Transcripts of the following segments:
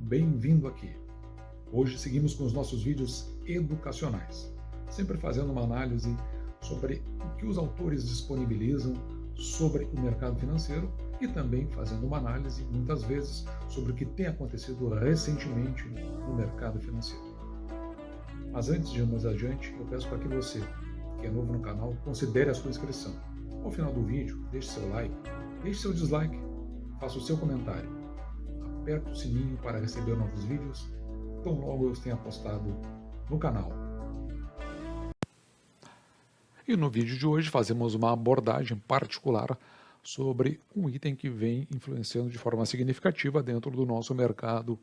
bem-vindo aqui. Hoje seguimos com os nossos vídeos educacionais, sempre fazendo uma análise sobre o que os autores disponibilizam sobre o mercado financeiro e também fazendo uma análise, muitas vezes, sobre o que tem acontecido recentemente no mercado financeiro. Mas antes de irmos adiante, eu peço para que você, que é novo no canal, considere a sua inscrição. Ao final do vídeo, deixe seu like, deixe seu dislike, faça o seu comentário, aperte o sininho para receber novos vídeos, tão logo eu os tenha postado no canal. E no vídeo de hoje fazemos uma abordagem particular sobre um item que vem influenciando de forma significativa dentro do nosso mercado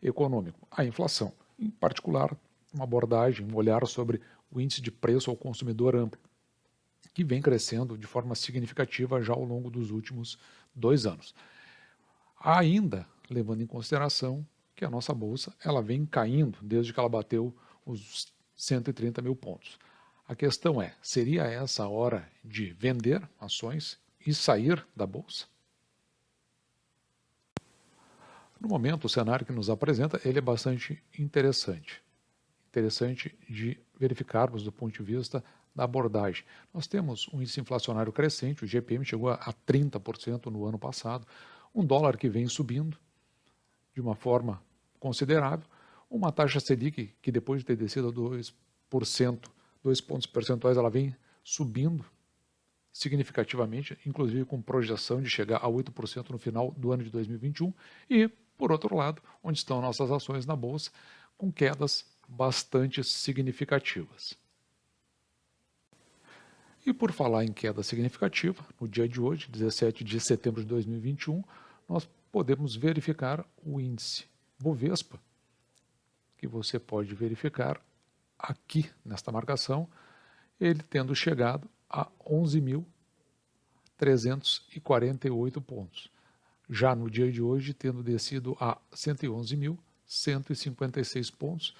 econômico, a inflação. Em particular, uma abordagem, um olhar sobre o índice de preço ao consumidor amplo, que vem crescendo de forma significativa já ao longo dos últimos 2 anos. Ainda levando em consideração que a nossa bolsa ela vem caindo desde que ela bateu os 130 mil pontos. A questão é, seria essa a hora de vender ações e sair da bolsa? No momento, o cenário que nos apresenta ele é bastante interessante. Interessante de verificarmos do ponto de vista da abordagem. Nós temos um índice inflacionário crescente, o GPM chegou a 30% no ano passado, um dólar que vem subindo de uma forma considerável, uma taxa Selic que depois de ter descido a 2%, 2 pontos percentuais, ela vem subindo significativamente, inclusive com projeção de chegar a 8% no final do ano de 2021, e, por outro lado, onde estão nossas ações na Bolsa, com quedas bastante significativas. E por falar em queda significativa, no dia de hoje, 17 de setembro de 2021, nós podemos verificar o índice Bovespa, que você pode verificar aqui nesta marcação, ele tendo chegado a 11.348 pontos. Já no dia de hoje, tendo descido a 111.156 pontos,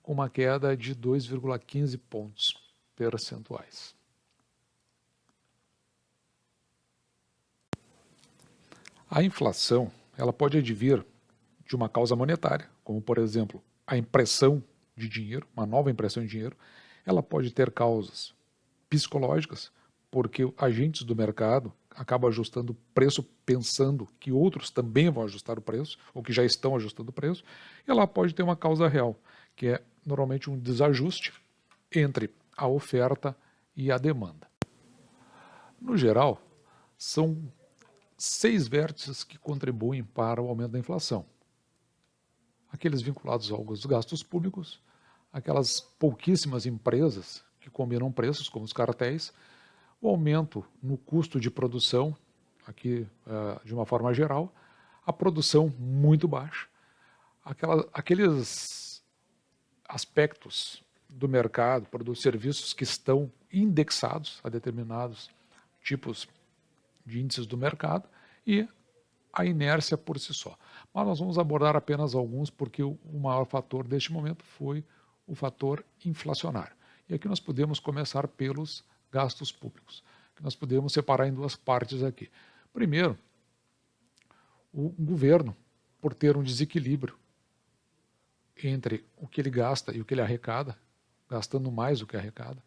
com uma queda de 2,15 pontos percentuais. A inflação ela pode advir de uma causa monetária, como, por exemplo, a impressão de dinheiro, uma nova impressão de dinheiro. Ela pode ter causas psicológicas, porque agentes do mercado acabam ajustando o preço pensando que outros também vão ajustar o preço, ou que já estão ajustando o preço. E ela pode ter uma causa real, que é normalmente um desajuste entre a oferta e a demanda. No geral, são 6 vértices que contribuem para o aumento da inflação. Aqueles vinculados aos gastos públicos, aquelas pouquíssimas empresas que combinam preços, como os cartéis, o aumento no custo de produção, aqui de uma forma geral, a produção muito baixa, aqueles aspectos do mercado, dos serviços que estão indexados a determinados tipos de índices do mercado e a inércia por si só. Mas nós vamos abordar apenas alguns porque o maior fator deste momento foi o fator inflacionário. E aqui nós podemos começar pelos gastos públicos, que nós podemos separar em 2 partes aqui. Primeiro, o governo, por ter um desequilíbrio entre o que ele gasta e o que ele arrecada, gastando mais do que arrecada,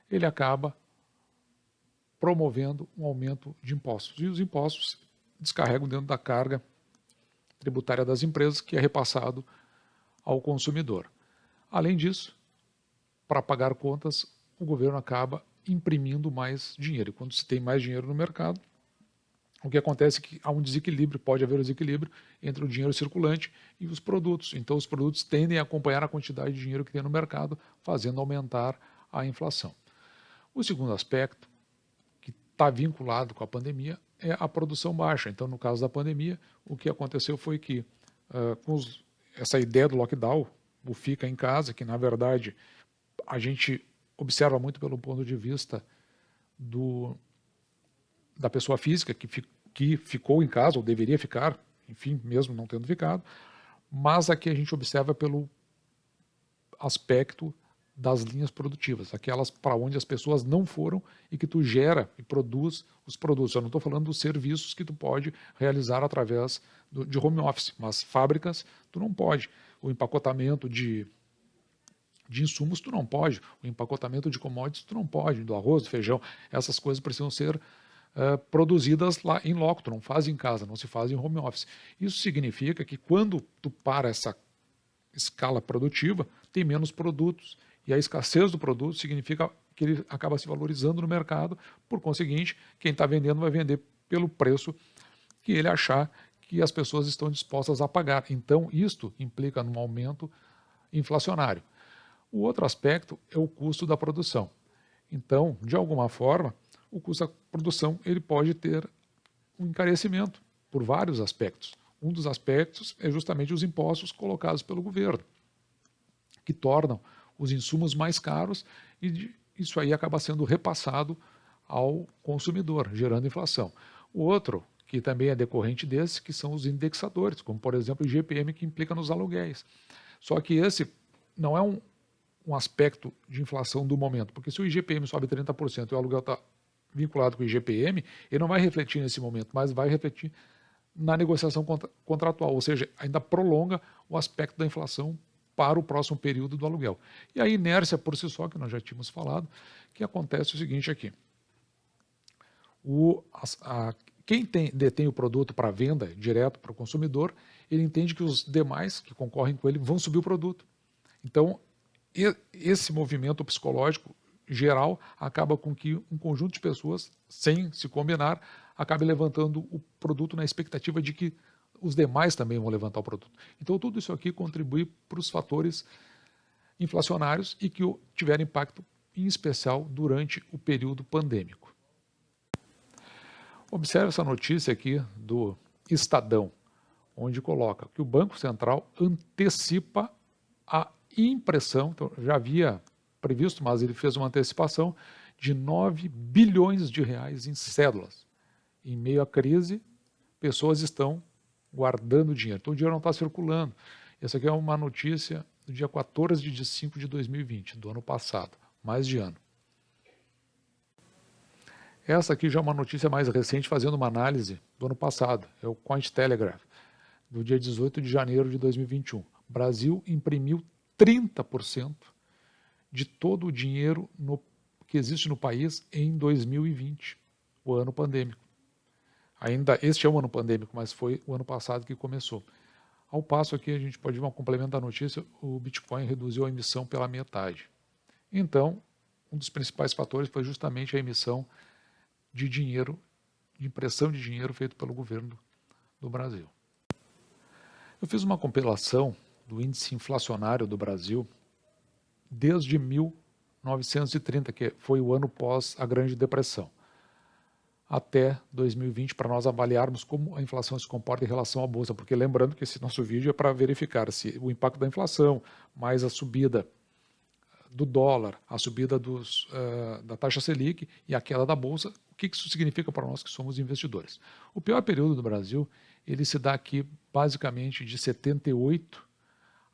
ele acaba promovendo um aumento de impostos. E os impostos descarregam dentro da carga tributária das empresas, que é repassado ao consumidor. Além disso, para pagar contas, o governo acaba imprimindo mais dinheiro. E quando se tem mais dinheiro no mercado, o que acontece é que há um desequilíbrio, pode haver um desequilíbrio entre o dinheiro circulante e os produtos. Então, os produtos tendem a acompanhar a quantidade de dinheiro que tem no mercado, fazendo aumentar a inflação. O segundo aspecto, que está vinculado com a pandemia, é a produção baixa. Então, no caso da pandemia, o que aconteceu foi que, com essa ideia do lockdown, o fica em casa, que na verdade a gente observa muito pelo ponto de vista da pessoa física que ficou em casa, ou deveria ficar, enfim, mesmo não tendo ficado, mas aqui a gente observa pelo aspecto das linhas produtivas, aquelas para onde as pessoas não foram e que tu gera e produz os produtos. Eu não estou falando dos serviços que tu pode realizar através de home office, mas fábricas tu não pode. O empacotamento de insumos tu não pode, o empacotamento de commodities tu não pode, do arroz, do feijão, essas coisas precisam ser produzidas lá em loco, tu não faz em casa, não se faz em home office. Isso significa que quando tu para essa escala produtiva, tem menos produtos. E a escassez do produto significa que ele acaba se valorizando no mercado, por conseguinte, quem está vendendo vai vender pelo preço que ele achar que as pessoas estão dispostas a pagar. Então, isto implica num aumento inflacionário. O outro aspecto é o custo da produção. Então, de alguma forma, o custo da produção ele pode ter um encarecimento por vários aspectos. Um dos aspectos é justamente os impostos colocados pelo governo, que tornam os insumos mais caros e isso aí acaba sendo repassado ao consumidor, gerando inflação. O outro, que também é decorrente desse, que são os indexadores, como por exemplo o IGPM, que implica nos aluguéis. Só que esse não é um aspecto de inflação do momento, porque se o IGPM sobe 30% e o aluguel está vinculado com o IGPM, ele não vai refletir nesse momento, mas vai refletir na negociação contratual, ou seja, ainda prolonga o aspecto da inflação para o próximo período do aluguel. E a inércia por si só, que nós já tínhamos falado, que acontece o seguinte aqui. Quem detém o produto para venda direto para o consumidor, ele entende que os demais que concorrem com ele vão subir o produto. Então, esse movimento psicológico geral acaba com que um conjunto de pessoas, sem se combinar, acabe levantando o produto na expectativa de que os demais também vão levantar o produto. Então, tudo isso aqui contribui para os fatores inflacionários e que tiveram impacto, em especial, durante o período pandêmico. Observe essa notícia aqui do Estadão, onde coloca que o Banco Central antecipa a impressão, então já havia previsto, mas ele fez uma antecipação de 9 bilhões de reais em cédulas. Em meio à crise, pessoas estão guardando dinheiro, então o dinheiro não está circulando. Essa aqui é uma notícia do dia 14 de 5 de 2020, do ano passado, mais de ano. Essa aqui já é uma notícia mais recente, fazendo uma análise do ano passado, é o Cointelegraph, do dia 18 de janeiro de 2021. O Brasil imprimiu 30% de todo o dinheiro que existe no país em 2020, o ano pandêmico. Ainda este é um ano pandêmico, mas foi o ano passado que começou. Ao passo aqui, a gente pode ver um complemento da notícia, o Bitcoin reduziu a emissão pela metade. Então, um dos principais fatores foi justamente a emissão de dinheiro, de impressão de dinheiro feito pelo governo do Brasil. Eu fiz uma compilação do índice inflacionário do Brasil desde 1930, que foi o ano pós a Grande Depressão, até 2020, para nós avaliarmos como a inflação se comporta em relação à Bolsa, porque lembrando que esse nosso vídeo é para verificar se o impacto da inflação, mais a subida do dólar, a subida da taxa Selic e a queda da Bolsa, o que isso significa para nós que somos investidores. O pior período do Brasil, ele se dá aqui basicamente de 78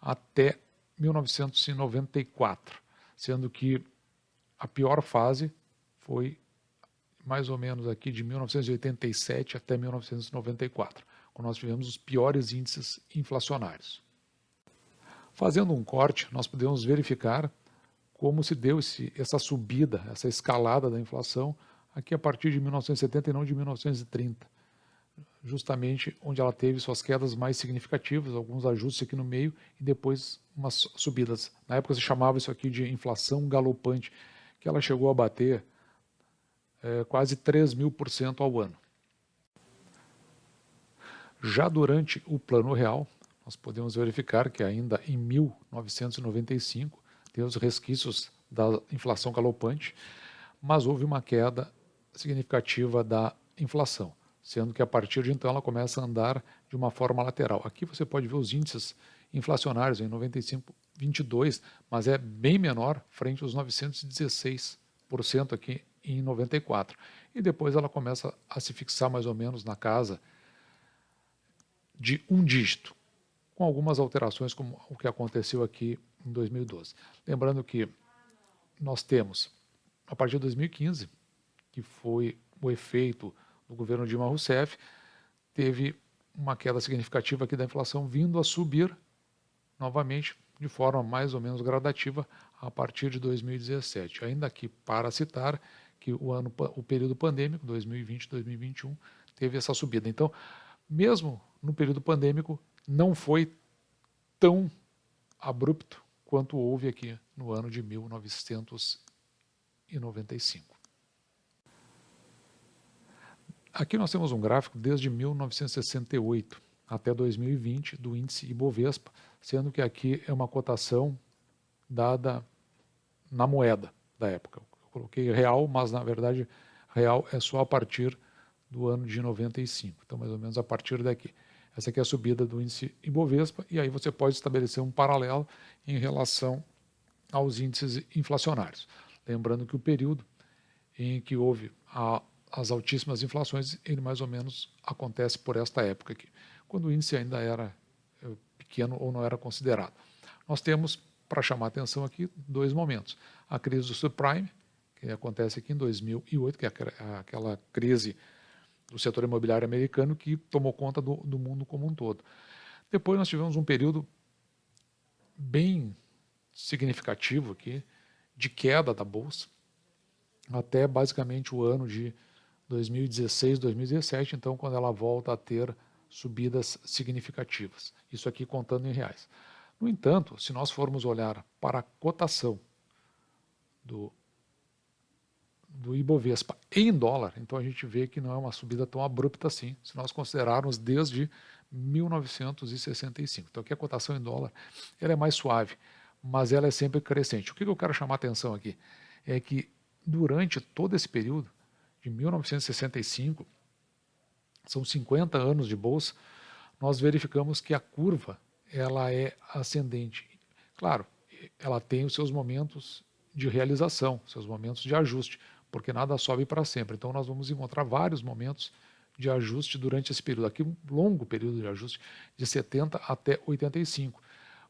até 1994, sendo que a pior fase foi mais ou menos aqui de 1987 até 1994, quando nós tivemos os piores índices inflacionários. Fazendo um corte, nós podemos verificar como se deu essa subida, essa escalada da inflação aqui a partir de 1970 e não de 1930, justamente onde ela teve suas quedas mais significativas, alguns ajustes aqui no meio e depois umas subidas. Na época se chamava isso aqui de inflação galopante, que ela chegou a bater quase 3.000% ao ano. Já durante o Plano Real, nós podemos verificar que ainda em 1995 tem os resquícios da inflação galopante, mas houve uma queda significativa da inflação, sendo que a partir de então ela começa a andar de uma forma lateral. Aqui você pode ver os índices inflacionários em 95, 22, mas é bem menor frente aos 916% aqui em 94. E depois ela começa a se fixar mais ou menos na casa de um dígito, com algumas alterações como o que aconteceu aqui em 2012. Lembrando que nós temos, a partir de 2015, que foi o efeito do governo Dilma Rousseff, teve uma queda significativa aqui da inflação vindo a subir novamente de forma mais ou menos gradativa a partir de 2017. Ainda aqui para citar que o período pandêmico, 2020 2021, teve essa subida. Então, mesmo no período pandêmico, não foi tão abrupto quanto houve aqui no ano de 1995. Aqui nós temos um gráfico desde 1968 até 2020 do índice Ibovespa, sendo que aqui é uma cotação dada na moeda da época. Eu coloquei real, mas na verdade real é só a partir do ano de 95, então mais ou menos a partir daqui. Essa aqui é a subida do índice Ibovespa e aí você pode estabelecer um paralelo em relação aos índices inflacionários. Lembrando que o período em que houve as altíssimas inflações, ele mais ou menos acontece por esta época aqui, quando o índice ainda era pequeno ou não era considerado. Nós temos, para chamar a atenção aqui, dois momentos. A crise do subprime, que acontece aqui em 2008, que é aquela crise do setor imobiliário americano que tomou conta do mundo como um todo. Depois nós tivemos um período bem significativo aqui de queda da bolsa, até basicamente o ano de 2016, 2017, então quando ela volta a ter subidas significativas. Isso aqui contando em reais. No entanto, se nós formos olhar para a cotação do Ibovespa em dólar, então a gente vê que não é uma subida tão abrupta assim, se nós considerarmos desde 1965. Então aqui a cotação em dólar ela é mais suave, mas ela é sempre crescente. O que eu quero chamar a atenção aqui é que durante todo esse período, de 1965, são 50 anos de bolsa, nós verificamos que a curva ela é ascendente. Claro, ela tem os seus momentos de realização, seus momentos de ajuste, porque nada sobe para sempre. Então nós vamos encontrar vários momentos de ajuste durante esse período. Aqui um longo período de ajuste, de 70 até 85.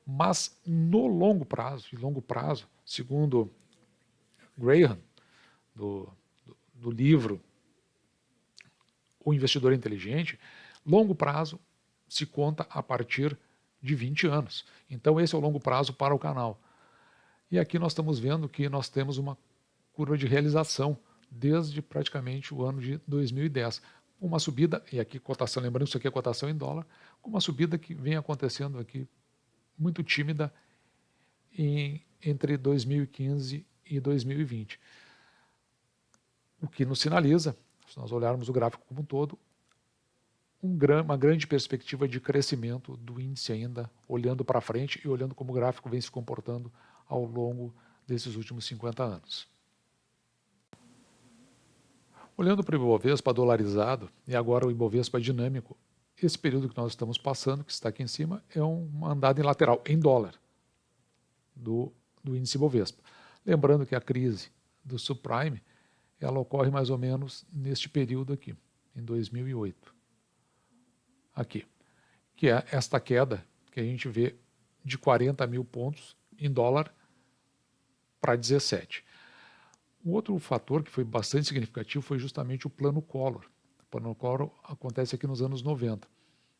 Mas no longo prazo, segundo Graham, do livro O Investidor Inteligente, longo prazo se conta a partir de 20 anos. Então esse é o longo prazo para o canal. E aqui nós estamos vendo que nós temos uma curva de realização desde praticamente o ano de 2010. Uma subida, e aqui cotação, lembrando que isso aqui é cotação em dólar, com uma subida que vem acontecendo aqui muito tímida entre 2015 e 2020. O que nos sinaliza, se nós olharmos o gráfico como um todo, uma grande perspectiva de crescimento do índice ainda, olhando para frente e olhando como o gráfico vem se comportando ao longo desses últimos 50 anos. Olhando para o Ibovespa dolarizado e agora o Ibovespa dinâmico, esse período que nós estamos passando, que está aqui em cima, é uma andada em lateral, em dólar, do índice Ibovespa. Lembrando que a crise do subprime, ela ocorre mais ou menos neste período aqui, em 2008. Aqui, que é esta queda que a gente vê de 40 mil pontos em dólar para 17. Um outro fator que foi bastante significativo foi justamente o Plano Collor. O Plano Collor acontece aqui nos anos 90.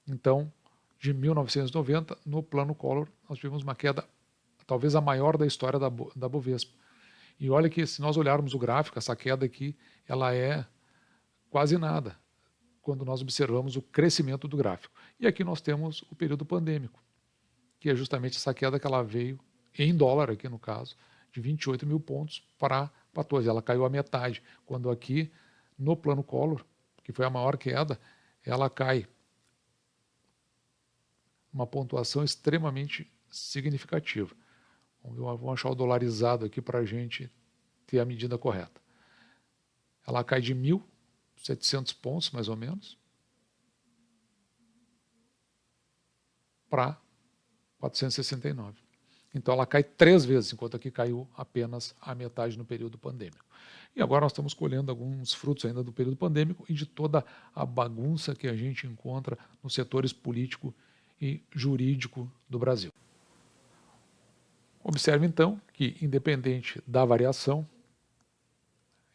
Então, de 1990, no Plano Collor, nós tivemos uma queda talvez a maior da história da Bovespa. E olha que se nós olharmos o gráfico, essa queda aqui, ela é quase nada, quando nós observamos o crescimento do gráfico. E aqui nós temos o período pandêmico, que é justamente essa queda que ela veio, em dólar aqui no caso, de 28 mil pontos para 14. Ela caiu a metade, quando aqui no Plano Collor, que foi a maior queda, ela cai uma pontuação extremamente significativa. Vamos achar o dolarizado aqui para a gente ter a medida correta. Ela cai de 1.700 pontos, mais ou menos, para 469. Então ela cai 3 vezes, enquanto aqui caiu apenas a metade no período pandêmico. E agora nós estamos colhendo alguns frutos ainda do período pandêmico e de toda a bagunça que a gente encontra nos setores político e jurídico do Brasil. Observe então que, independente da variação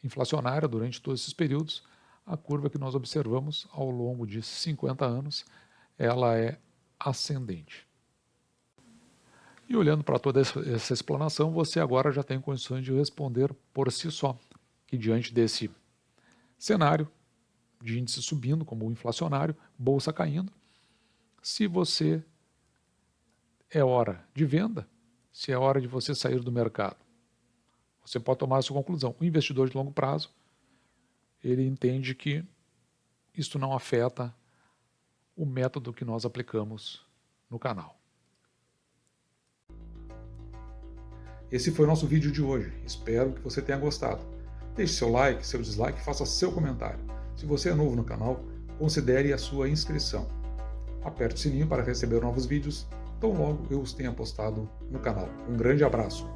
inflacionária durante todos esses períodos, a curva que nós observamos ao longo de 50 anos, ela é ascendente. E olhando para toda essa explanação, você agora já tem condições de responder por si só, que diante desse cenário de índice subindo, como o inflacionário, bolsa caindo, se você é hora de venda, se é hora de você sair do mercado, você pode tomar a sua conclusão. O investidor de longo prazo, ele entende que isto não afeta o método que nós aplicamos no canal. Esse foi o nosso vídeo de hoje. Espero que você tenha gostado. Deixe seu like, seu dislike, faça seu comentário. Se você é novo no canal, considere a sua inscrição. Aperte o sininho para receber novos vídeos tão logo eu os tenha postado no canal. Um grande abraço!